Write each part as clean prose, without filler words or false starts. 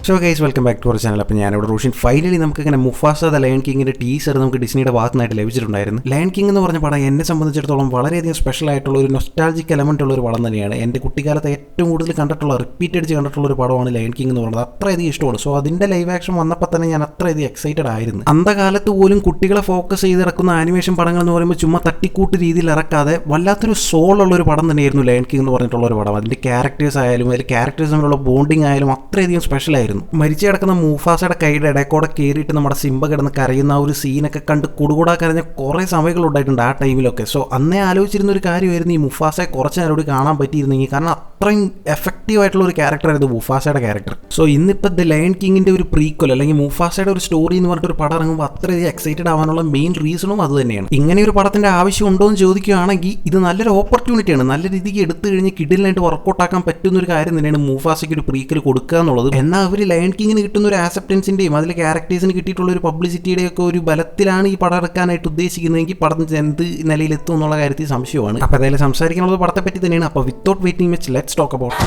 So guys welcome back to our channel. അപ്പോൾ ഞാനിവിടെ Roshan finally നമുക്ക് ഇങ്ങനെ മുഫാസ ദ ലയൺ കിങ്ങിന്റെ ടീസർ നമുക്ക് ഡിസ്നിയുടെ ഭാഗത്തുനിന്നായിട്ട് ലഭിച്ചിട്ടുണ്ടായിരുന്നു. ലയൺ കിങ് എന്ന് പറഞ്ഞ പടം എന്നെ സംബന്ധിച്ചിടത്തോളം വളരെയധികം സ്പെഷ്യൽ ആയിട്ടുള്ള ഒരു നൊസ്റ്റാൾജിക് എലമെന്റ് ഉള്ള ഒരു പടം തന്നെയാണ്. എൻ്റെ കുട്ടിക്കാലത്ത് ഏറ്റവും കൂടുതൽ കണ്ടിട്ടുള്ള റിപ്പീറ്റ് അടിച്ച് കണ്ടിട്ടുള്ള ഒരു പടമാണ് ലയൺ കിങ് എന്ന് പറയുന്നത്. അത്രയധികം ഇഷ്ടമാണ്. സോ അതിന്റെ ലൈവ് ആക്ഷൻ വന്നപ്പോൾ തന്നെ ഞാൻ അത്രയധികം എക്സൈറ്റഡ് ആയിരുന്നു. അന്ധകാലത്ത് പോലും കുട്ടികളെ ഫോക്കസ് ചെയ്ത് ഇറക്കുന്ന ആനിമേഷൻ പടങ്ങൾ എന്ന് പറയുമ്പോൾ ചുമ്മാ തട്ടിക്കൂട്ട് രീതിയിൽ ഇറക്കാതെ വല്ലാത്തൊരു സോൾ ഉള്ള ഒരു പടം തന്നെയായിരുന്നു ലയൺ കിങ് എന്ന് പറഞ്ഞിട്ടുള്ള ഒരു പടം. അതിന്റെ ക്യാരക്ടേഴ്സ് ആയാലും അതിൽ ക്യാരക്ടേഴ്സ് തമ്മിലുള്ള ബോണ്ടിങ് ആയാലും അത്രയധികം സ്പെഷ്യൽ ആയിരുന്നു. മരിച്ചു കിടക്കുന്ന മൂഫാസയുടെ കൈയുടെ ഇടയ്ക്കൂടെ കയറിയിട്ട് നമ്മുടെ സിംബ കിടന്ന് കരയുന്ന ആ ഒരു സീനൊക്കെ കണ്ട് കുടുകൂടാ കരഞ്ഞ കുറേ സമയങ്ങളുണ്ടായിട്ടുണ്ട് ആ ടൈമിലൊക്കെ. സോ അന്നേ ആലോചിച്ചിരുന്ന ഒരു കാര്യമായിരുന്നു ഈ മുഫാസയെ കുറച്ച് നേരോട് കാണാൻ പറ്റിയിരുന്നെങ്കിൽ. കാരണം അത്രയും എഫക്റ്റീവ് ആയിട്ടുള്ള ഒരു ക്യാരക്ടറായിരുന്നു മുഫാസയുടെ ക്യാരക്ടർ. സോ ഇന്നിപ്പോൾ ദ ലയൺ കിങ്ങിന്റെ ഒരു പ്രീക്വൽ അല്ലെങ്കിൽ മുഫാസയുടെ ഒരു സ്റ്റോറി എന്ന് പറഞ്ഞിട്ട് ഒരു പടം ഇറങ്ങുമ്പോൾ അത്രയധികം എക്സൈറ്റഡ് ആവാനുള്ള മെയിൻ റീസണും അത് തന്നെയാണ്. ഇങ്ങനെ ഒരു പടത്തിന്റെ ആവശ്യം ഉണ്ടോ എന്ന് ചോദിക്കുകയാണെങ്കിൽ ഇത് നല്ലൊരു ഓപ്പർച്യൂണിറ്റിയാണ്. നല്ല രീതിക്ക് എടുത്തു കഴിഞ്ഞ് കിഡിലായിട്ട് വർക്കൗട്ട് ആക്കാൻ പറ്റുന്ന ഒരു കാര്യം തന്നെയാണ് മുഫാസയ്ക്ക് ഒരു പ്രീക്വൽ കൊടുക്കുക എന്നുള്ളത്. എന്നാൽ അവർ ലയൺ കിങ്ങിന് കിട്ടുന്ന ഒരു ആക്സെപ്റ്റൻസിന്റെയും അതിലെ ക്യാരക്ടേഴ്സിന് കിട്ടിയിട്ടുള്ള ഒരു പബ്ലിസിറ്റിയുടെ ഒക്കെ ഒരു ബലത്തിലാണ് ഈ പടം എടുക്കാനായിട്ട് ഉദ്ദേശിക്കുന്നതെങ്കിൽ പടം എന്ത് നിലയിലെത്തും എന്നുള്ള കാര്യത്തിൽ സംശയമാണ്. അപ്പോൾ അതായത് സംസാരിക്കാനുള്ളത് പടത്തെ പറ്റി തന്നെയാണ്. അപ്പോൾ without waiting much let's talk about.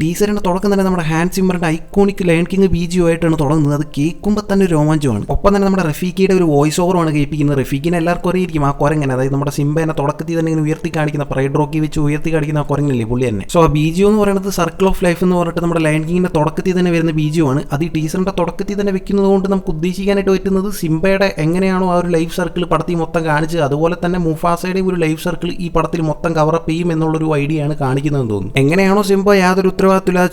ടീസറിന്റെ തുടക്കം തന്നെ നമ്മുടെ ഹാൻസ് സിമ്മറിന്റെ ഐക്കോണിക് ലയൺ കിങ് BGM ആയിട്ടാണ് തുടങ്ങുന്നത്. അത് കേൾക്കുമ്പോൾ തന്നെ ഒരു രോമാഞ്ചമാണ്. ഒപ്പം തന്നെ നമ്മുടെ റഫീഖിയുടെ ഒരു വോയിസ് ഓവറുമാണ് കേൾപ്പിക്കുന്നത്. റഫീഖിനെ എല്ലാവർക്കും അറിയിരിക്കും ആ കുരങ്ങനെ, അതായത് നമ്മുടെ സിംബേനെ തുടക്കത്തിൽ തന്നെ ഇങ്ങനെ ഉയർത്തി കാണിക്കുന്ന പ്രൈഡ് റോക്കി വെച്ച് ഉയർത്തി കാണിക്കുന്ന ആ കുരങ്ങല്ലേ പുള്ളി തന്നെ. സോ ആ BGM എന്ന് പറയുന്നത് സർക്കിൾ ഓഫ് ലൈഫ് എന്ന് പറഞ്ഞിട്ട് നമ്മുടെ ലയൺ കിങ്ങിന്റെ തുടക്കത്തിൽ തന്നെ വരുന്ന BGM ആണ്. അത് ഈ ടീസറിന്റെ തുടക്കത്തിൽ തന്നെ വെക്കുന്നത് കൊണ്ട് നമുക്ക് ഉദ്ദേശിക്കാനായിട്ട് പറ്റുന്നത് സിംബയുടെ എങ്ങനെയാണോ ആ ഒരു ലൈഫ് സർക്കിൾ പടത്തിൽ മൊത്തം കാണിച്ച് അതുപോലെ തന്നെ മുഫാസയുടെയും ഒരു ലൈഫ് സർക്കിൾ ഈ പടത്തിൽ മൊത്തം കവറപ്പ് ചെയ്യും എന്നുള്ളൊരു ഐഡിയ ആണ് കാണിക്കുന്നതെന്ന് തോന്നുന്നു. എങ്ങനെയാണോ സിംബ യാതൊരു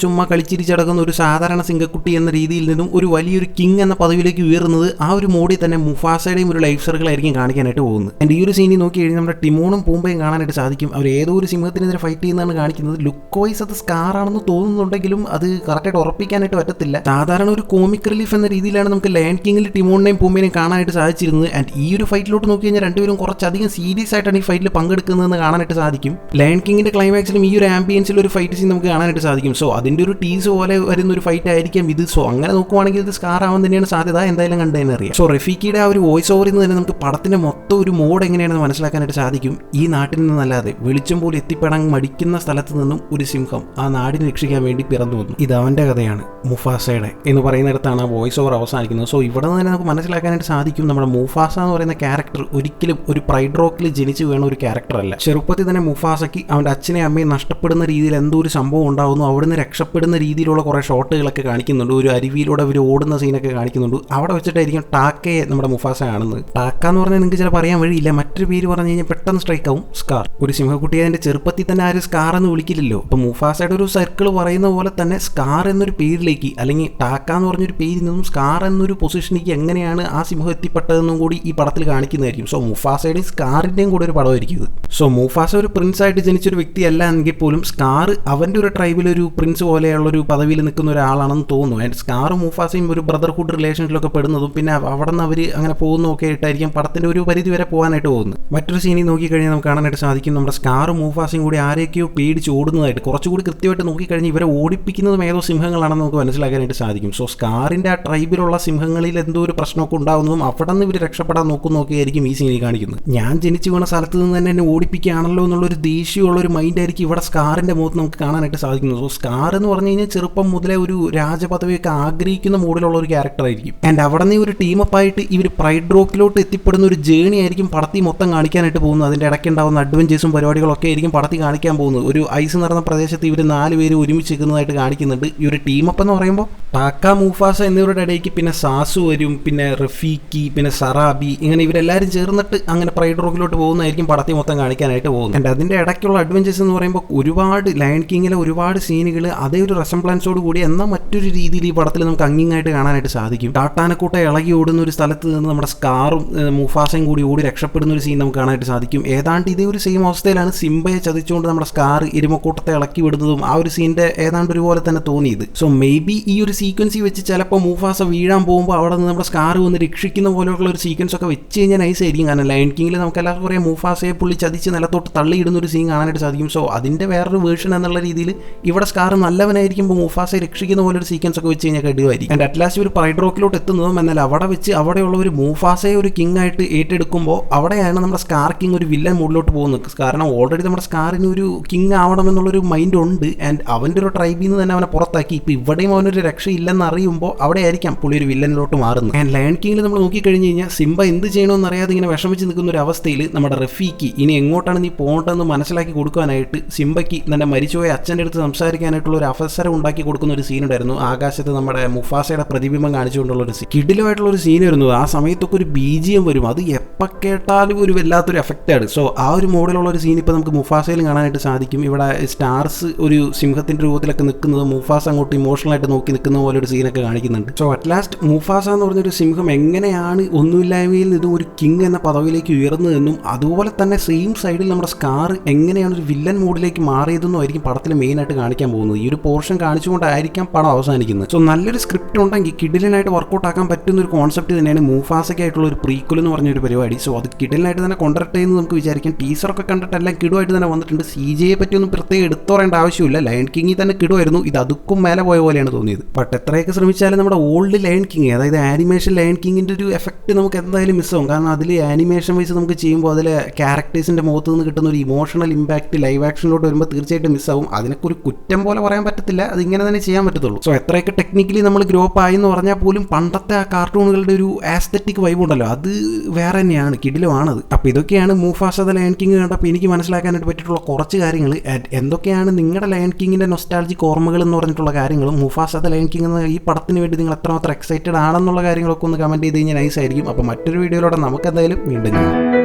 ചുമ്മാ കളിച്ചിരിച്ചടക്കുന്ന ഒരു സാധാരണ സിംഗക്കുട്ടി എന്ന രീതിയിൽ നിന്നും ഒരു വലിയൊരു കിങ് എന്ന പദവിയിലേക്ക് ഉയർന്നത് ആ ഒരു മോഡിൽ തന്നെ മുഫാസയുടെയും ഒരു ലൈഫ് സർക്കിൾ ആയിരിക്കും കാണിക്കാനായിട്ട് പോകുന്നത്. ആൻഡ് ഈ ഒരു സീനിൽ നോക്കി കഴിഞ്ഞാൽ നമ്മുടെ ടിമോണും പൂമ്പയും കാണാനായിട്ട് സാധിക്കും. അവർ ഏതോ ഒരു സിംഹത്തിനെതിരെ ഫൈറ്റ് ചെയ്യുന്നതാണ് കാണിക്കുന്നത്. ലുക്ക് വൈസ് അത് സ്കാർ ആണെന്ന് തോന്നുന്നുണ്ടെങ്കിലും അത് കറക്റ്റായിട്ട് ഉറപ്പിക്കാനായിട്ട് പറ്റത്തില്ല. സാധാരണ ഒരു കോമിക് റിലീഫ് എന്ന രീതിയിലാണ് നമുക്ക് ലയൺ കിങ്ങിൽ ടിമോണിനെയും പൂമ്പേനെയും കാണാനായിട്ട് സാധിച്ചിരുന്നത്. ആൻഡ് ഈ ഒരു ഫൈറ്റിലോട്ട് നോക്കി കഴിഞ്ഞാൽ രണ്ടുപേരും കുറച്ചധികം സീരിയസ് ആയിട്ടാണ് ഈ ഫൈറ്റിൽ പങ്കെടുക്കുന്നതെന്ന് കാണാനായിട്ട് സാധിക്കും. ലയൺ കിങ്ങിന്റെ ക്ലൈമാക്സിലും ഈ ഒരു ആംബിയൻസിൽ ഒരു ഫൈറ്റ് സീൻ നമുക്ക് കാണാനായിട്ട് സാധിക്കും. സോ അതിന്റെ ഒരു ടീസ് പോലെ വരുന്ന ഒരു ഫൈറ്റ് ആയിരിക്കും ഇത്. സോ അങ്ങനെ നോക്കുവാണെങ്കിൽ ഇത് സ്കാർ ആവാൻ തന്നെയാണ് സാധ്യത. എന്തായാലും കണ്ടതിന് അറിയാം. സോ റഫീഖിയുടെ ആ ഒരു വോയിസ് ഓവറിൽ നിന്ന് തന്നെ നമുക്ക് പടത്തിന്റെ മൊത്തം ഒരു മോഡ് എങ്ങനെയാണെന്ന് മനസ്സിലാക്കാനായിട്ട് സാധിക്കും. ഈ നാട്ടിൽ നിന്നല്ലാതെ വെളിച്ചം പോലെ എത്തിപ്പെടാൻ മടിക്കുന്ന സ്ഥലത്ത് നിന്നും ഒരു സിംഹം ആ നാടിനെ രക്ഷിക്കാൻ വേണ്ടി പിറന്നു വന്നു. ഇത് അവന്റെ കഥയാണ്, മുഫാസയുടെ എന്ന് പറയുന്നിടത്താണ് ആ വോയിസ് ഓവർ അവസാനിക്കുന്നത്. സോ ഇവിടെ നിന്ന് തന്നെ നമുക്ക് മനസ്സിലാക്കാനായിട്ട് സാധിക്കും നമ്മുടെ മുഫാസ എന്ന് പറയുന്ന ക്യാരക്ടർ ഒരിക്കലും ഒരു പ്രൈഡ് റോക്കിൽ ജനിച്ചു വീണ ഒരു ക്യാരക്ടർ അല്ല. ചെറുപ്പത്തിൽ തന്നെ മുഫാസയ്ക്ക് അവന്റെ അച്ഛനെ അമ്മയെ നഷ്ടപ്പെടുന്ന രീതിയിൽ എന്തോ ഒരു സംഭവം ഉണ്ടാകുന്നു. അവിടുന്ന് രക്ഷപ്പെടുന്ന രീതിയിലുള്ള കുറേ ഷോട്ടുകളൊക്കെ കാണിക്കുന്നുണ്ട്. ഒരു അരുവിയിലൂടെ അവർ ഓടുന്ന സീനൊക്കെ കാണിക്കുന്നുണ്ട്. അവിടെ വെച്ചിട്ടായിരിക്കും ടാക്കയെ നമ്മുടെ മുഫാസ കാണുന്നത്. ടാക്ക എന്ന് പറഞ്ഞാൽ നിങ്ങൾക്ക് ചിലപ്പോൾ അറിയാൻ വഴിയില്ല. മറ്റൊരു പേര് പറഞ്ഞു കഴിഞ്ഞാൽ പെട്ടെന്ന് സ്ട്രൈക്ക് ആവും, സ്കാർ. ഒരു സിംഹക്കുട്ടിയെ അതിന്റെ ചെറുപ്പത്തിൽ തന്നെ ആരും സ്കാർ എന്ന് വിളിക്കില്ലല്ലോ. അപ്പോൾ മുഫാസയുടെ ഒരു സർക്കിൾ പറയുന്ന പോലെ തന്നെ സ്കാർ എന്നൊരു പേരിലേക്ക് അല്ലെങ്കിൽ ടാക്ക എന്ന് പറഞ്ഞൊരു പേരിൽ നിന്നും സ്കാർ എന്നൊരു പൊസിഷനിലേക്ക് എങ്ങനെയാണ് ആ സിംഹം എത്തിപ്പെട്ടതെന്നും കൂടി ഈ പടത്തിൽ കാണിക്കുന്നതായിരിക്കും. സോ മുഫാസയുടെയും സ്കാറിന്റെയും കൂടെ ഒരു പടമായിരിക്കും ഇത്. സോ മുഫാസ ഒരു പ്രിൻസ് ആയിട്ട് ജനിച്ചൊരു വ്യക്തിയല്ല എങ്കിൽ പോലും സ്കാർ അവന്റെ ഒരു ട്രൈബിലൊരു പ്രിൻസ് പോലെയുള്ള ഒരു പദവിയിൽ നിൽക്കുന്ന ഒരാളാണെന്ന് തോന്നുന്നു. ആൻഡ് സ്കാറും മുഫാസയും ഒരു ബ്രദർഹുഡ് റിലേഷനിലൊക്കെ പെടുന്നതും പിന്നെ അവിടെ നിന്ന് അവർ അങ്ങനെ പോകുന്നതൊക്കെ ആയിട്ടായിരിക്കും പടത്തിന്റെ ഒരു പരിധി വരെ പോകാനായിട്ട് പോകുന്നത്. മറ്റൊരു സീനിൽ നോക്കിക്കഴിഞ്ഞാൽ നമുക്ക് കാണാനായിട്ട് സാധിക്കും നമ്മുടെ സ്കാറും മുഫാസയും കൂടി ആരെയൊക്കെയോ പേടിച്ച് ഓടുന്നതായിട്ട്. കുറച്ചുകൂടി കൃത്യമായിട്ട് നോക്കിക്കഴിഞ്ഞാൽ ഇവരെ ഓടിപ്പിക്കുന്നതും ഏതോ സിംഹങ്ങളാണെന്ന് നമുക്ക് മനസ്സിലാക്കാനായിട്ട് സാധിക്കും. സോ സ്കാറിന്റെ ആ ട്രൈബിലുള്ള സിംഹങ്ങളിൽ എന്തോ ഒരു പ്രശ്നമൊക്കെ ഉണ്ടാകുന്നതും അവിടെ നിന്ന് ഇവർ രക്ഷപ്പെടാൻ നോക്കുന്നതൊക്കെ ആയിരിക്കും ഈ സീനിൽ കാണിക്കുന്നത്. ഞാൻ ജനിച്ചു വീണ സ്ഥലത്ത് നിന്ന് തന്നെ എന്നെ ഓടിപ്പിക്കുകയാണല്ലോ എന്നുള്ളൊരു ദേഷ്യമുള്ള ഒരു മൈൻഡായിരിക്കും ഇവിടെ സ്കാറിന്റെ മുഖത്ത് നമുക്ക് കാണാനായിട്ട് സാധിക്കുന്നത്. സോ സ്കാർ എന്ന് പറഞ്ഞു കഴിഞ്ഞാൽ ചെറുപ്പം മുതലേ ഒരു രാജപദവിയൊക്കെ ആഗ്രഹിക്കുന്ന മൂഡിലുള്ള ഒരു ക്യാരക്ടർ ആയിരിക്കും. ആൻഡ് അവിടെ നിന്ന് ഒരു ടീമപ്പായിട്ട് ഇവർ പ്രൈഡ് റോക്കിലോട്ട് എത്തിപ്പെടുന്ന ഒരു ജേണി ആയിരിക്കും പടത്തിൽ മൊത്തം കാണിക്കാനായിട്ട് പോകുന്നത്. അതിന്റെ ഇടയ്ക്ക് ഉണ്ടാകുന്ന അഡ്വഞ്ചേഴ്സും പരിപാടികളൊക്കെ ആയിരിക്കും പടത്തിൽ കാണിക്കാൻ പോകുന്നത്. ഒരു ഐസ് നിറഞ്ഞ പ്രദേശത്ത് ഇവർ 4 പേര് ഒരുമിച്ച് നിൽക്കുന്നതായിട്ട് കാണിക്കുന്നുണ്ട്. ഈ ഒരു ടീമപ്പ് എന്ന് പറയുമ്പോൾ ടാക്ക, മുഫാസ എന്നിവരുടെ ഇടയ്ക്ക് പിന്നെ സാസു വരും, പിന്നെ റഫീഖി, പിന്നെ സറാബി, ഇങ്ങനെ ഇവരെല്ലാവരും ചേർന്നിട്ട് അങ്ങനെ പ്രൈഡ് റോക്കിലോട്ട് പോകുന്നതായിരിക്കും പടത്തിൽ മൊത്തം കാണിക്കാനായിട്ട് പോകുന്നത്. ആൻഡ് അതിന്റെ ഇടയ്ക്കുള്ള അഡ്വഞ്ചേഴ്സ് എന്ന് പറയുമ്പോൾ ഒരുപാട് ലയൺ കിങ്ങിലെ ഒരുപാട് സീനുകൾ അതേ ഒരു റെസംബ്ലൻസോട് കൂടി എന്നാൽ മറ്റൊരു രീതിയിൽ ഈ പടത്തിൽ നമുക്ക് അങ്ങിങ്ങായിട്ട് കാണാനായിട്ട് സാധിക്കും. ടാട്ടാനക്കൂട്ട ഇളകി ഓടുന്ന ഒരു സ്ഥലത്ത് നിന്ന് നമ്മുടെ സ്കാറും മുഫാസയും കൂടി ഓടി രക്ഷപ്പെടുന്ന ഒരു സീൻ നമുക്ക് കാണാനായിട്ട് സാധിക്കും. ഏതാണ്ട് ഇതേ ഒരു സെയിം അവസ്ഥയിലാണ് സിംബയെ ചതിച്ചുകൊണ്ട് നമ്മുടെ സ്കാർ എരുമക്കൂട്ടത്തെ ഇളക്കി വിടുന്നതും ആ ഒരു സീനിന്റെ ഏതാണ്ട് ഒരുപോലെ തന്നെ തോന്നിയത്. സോ മേ ബി ഈ ഒരു സീക്വൻസി വെച്ച് ചിലപ്പോൾ മുഫാസ വീഴാൻ പോകുമ്പോൾ അവിടെ നിന്ന് നമ്മുടെ സ്കാർ വന്ന് രക്ഷിക്കുന്ന പോലെയുള്ള ഒരു സീക്വൻസ് ഒക്കെ വെച്ച് കഴിഞ്ഞാൽ നൈസ് ആയിരിക്കും. കാരണം ലയൺ കിങ്ങിൽ നമുക്ക് എല്ലാവർക്കും പറയാം മുഫാസയെ പുള്ളി ചതിച്ച് നിലത്തോട്ട് തള്ളിയിടുന്ന ഒരു സീൻ കാണാനായിട്ട് സാധിക്കും. സോ അതിന്റെ വേറൊരു വേർഷൻ എന്നുള്ള രീതിയിൽ ഇവിടെ നമ്മുടെ സ്കാർ നല്ലവനായിരിക്കുമ്പോൾ മുഫാസയെ രക്ഷിക്കുന്ന പോലെ ഒരു സീക്വൻസ് ഒക്കെ വെച്ച് കഴിഞ്ഞാൽ കഴിയുമായിരിക്കും. ആൻഡ് അറ്റ്ലാസ്റ്റ് ഒരു പ്രൈഡ് റോക്കിലോട്ട് എത്തുന്നതും എന്നാൽ അവിടെ വെച്ച് അവിടെയുള്ള ഒരു മുഫാസയെ ഒരു കിങ് ആയിട്ട് ഏറ്റെടുക്കുമ്പോൾ അവിടെയാണ് നമ്മുടെ സ്കാർ കിങ് ഒരു വില്ലൻ മൂഡിലോട്ട് പോകുന്നത്. കാരണം ഓൾറെഡി നമ്മുടെ സ്കാറിന് ഒരു കിങ് ആവണമെന്നുള്ളൊരു മൈൻഡ് ഉണ്ട്. ആൻഡ് അവൻ്റെ ഒരു ട്രൈബിൽ നിന്ന് തന്നെ അവനെ പുറത്താക്കി. ഇപ്പോൾ ഇവിടെയും അവനൊരു രക്ഷയില്ലെന്ന് അറിയുമ്പോൾ അവിടെ ആയിരിക്കാം പുള്ളി ഒരു വില്ലനിലോട്ട് മാറുന്നത്. ആൻഡ് ലയൺ കിങ്ങിൽ നമ്മൾ നോക്കിക്കഴിഞ്ഞ് കഴിഞ്ഞാൽ സിംബ എന്ത് ചെയ്യണമെന്ന് അറിയാതെ ഇങ്ങനെ വിഷമിച്ച് നിൽക്കുന്ന ഒരു അവസ്ഥയിൽ നമ്മുടെ റഫീക്ക് ഇനി എങ്ങോട്ടാണ് നീ പോകേണ്ടതെന്ന് മനസ്സിലാക്കി കൊടുക്കാനായിട്ട് സിംബയ്ക്ക് തന്നെ മരിച്ചുപോയ അച്ഛൻ്റെ അടുത്ത് സംസാരിക്കാനായിട്ടുള്ള ഒരു അവസരം ഉണ്ടാക്കി കൊടുക്കുന്ന ഒരു സീൻ ഉണ്ടായിരുന്നു. ആകാശത്ത് നമ്മുടെ മുഫാസയുടെ പ്രതിബിംബം കാണിച്ചുകൊണ്ടുള്ള ഒരു സീൻ, കിടിലമായിട്ടുള്ള ഒരു സീൻ വരുന്നു. ആ സമയത്തൊക്കെ ഒരു BGM വരും, അത് എപ്പോൾ കേട്ടാലും ഒരു വല്ലാത്തൊരു എഫക്റ്റാണ്. സോ ആ ഒരു മോഡലുള്ള ഒരു സീൻ ഇപ്പോൾ നമുക്ക് മുഫാസയിൽ കാണാനായിട്ട് സാധിക്കും. ഇവിടെ സ്റ്റാർസ് ഒരു സിംഹത്തിൻ്റെ രൂപത്തിലൊക്കെ നിൽക്കുന്നത് മുഫാസ അങ്ങോട്ട് ഇമോഷണലായിട്ട് നോക്കി നിൽക്കുന്ന പോലെ ഒരു സീനൊക്കെ കാണിക്കുന്നുണ്ട്. സോ അറ്റ് ലാസ്റ്റ് മുഫാസ എന്ന് പറഞ്ഞൊരു സിംഹം എങ്ങനെയാണ് ഒന്നുമില്ലായ്മയിൽ നിന്ന് ഒരു കിങ് എന്ന പദവിയിലേക്ക് ഉയർന്നതെന്നും അതുപോലെ തന്നെ സെയിം സൈഡിൽ നമ്മുടെ സ്കാർ എങ്ങനെയാണ് ഒരു വില്ലൻ മോഡിലേക്ക് മാറിയതെന്നും ആയിരിക്കും പടത്തിൽ മെയിനായിട്ട് കാണിക്കാൻ പോകുന്നത്. ഈ ഒരു പോർഷൻ കാണിച്ചുകൊണ്ടായിരിക്കാം പടം അവസാനിക്കുന്നത്. സോ നല്ലൊരു സ്ക്രിപ്റ്റ് ഉണ്ടെങ്കിൽ കിഡിലിനായിട്ട് വർക്കൗട്ട് ആക്കാൻ പറ്റുന്ന ഒരു കോൺസെപ്റ്റ് തന്നെയാണ് മുഫാസയ്ക്കായിട്ടുള്ള ഒരു പ്രീക്വൽ എന്ന് പറഞ്ഞൊരു പരിപാടി. സോ അത് കിഡിലിനായിട്ട് തന്നെ കൊണ്ടുവരട്ടെ എന്ന് നമുക്ക് വിചാരിക്കാം. ടീസറൊക്കെ കണ്ടിട്ട് എല്ലാം കിടുവായിട്ട് തന്നെ വന്നിട്ടുണ്ട്. CGയെ പറ്റിയൊന്നും പ്രത്യേകം എടുത്തു പറയേണ്ട ആവശ്യമില്ല. ലയൺ കിങ്ങിൽ തന്നെ കിടുവായിരുന്നു, ഇത് അതുക്കും മേലെ പോയ പോലെയാണ് തോന്നിയത്. ബട്ട് എത്രയൊക്കെ ശ്രമിച്ചാലും നമ്മുടെ ഓൾഡ് ലയൺ കിങ്, അതായത് ആനിമേഷൻ ലയൺ കിങ്ങിൻ്റെ ഒരു എഫക്റ്റ് നമുക്ക് എന്തായാലും മിസ്സാവും. കാരണം അതിൽ ആനിമേഷൻ വൈസ് നമുക്ക് ചെയ്യുമ്പോൾ അതിലെ ക്യാരക്ടേഴ്സിൻ്റെ മുഖത്ത് നിന്ന് കിട്ടുന്ന ഒരു ഇമോഷണൽ ഇമ്പാക്റ്റ് ലൈവ് ആക്ഷനിലോട്ട് വരുമ്പോൾ തീർച്ചയായിട്ടും മിസ്സാവും. അതിനൊക്കെ ഒരു കുറ്റം പോലെ പറയാൻ പറ്റത്തില്ല, അതിങ്ങനെ തന്നെ ചെയ്യാൻ പറ്റത്തുള്ളൂ. സോ എത്രയൊക്കെ ടെക്നിക്കലി നമ്മൾ ഗ്രോപ്പ് ആയി എന്ന് പറഞ്ഞാൽ പോലും പണ്ടത്തെ ആ കാർട്ടൂണുകളുടെ ഒരു ആസ്തറ്റിക് വൈബ് ഉണ്ടല്ലോ, അത് വേറെ തന്നെയാണ്, കിടിലമാണത്. അപ്പോൾ ഇതൊക്കെയാണ് മുഫാസ ദ ലയൺ കിങ് കണ്ടപ്പോൾ എനിക്ക് മനസ്സിലാക്കാനായിട്ട് പറ്റിയിട്ടുള്ള കുറച്ച് കാര്യങ്ങൾ. എന്തൊക്കെയാണ് നിങ്ങളുടെ ലയൺ കിങ്ങിൻ്റെ നൊസ്റ്റാൾജിക് ഓർമ്മകൾ എന്ന് പറഞ്ഞിട്ടുള്ള കാര്യങ്ങളും മുഫാസ ദ ലയൺ കിങ് എന്ന ഈ പടത്തിന് വേണ്ടി നിങ്ങൾ എത്രമാത്രം എക്സൈറ്റഡ് ആണെന്നുള്ള കാര്യങ്ങളൊക്കെ ഒന്ന് കമൻറ്റ് ചെയ്ത് കഴിഞ്ഞാൽ നൈസ് ആയിരിക്കും. അപ്പോൾ മറ്റൊരു വീഡിയോയിലൂടെ നമുക്ക് എന്തായാലും വീണ്ടും കാണാം.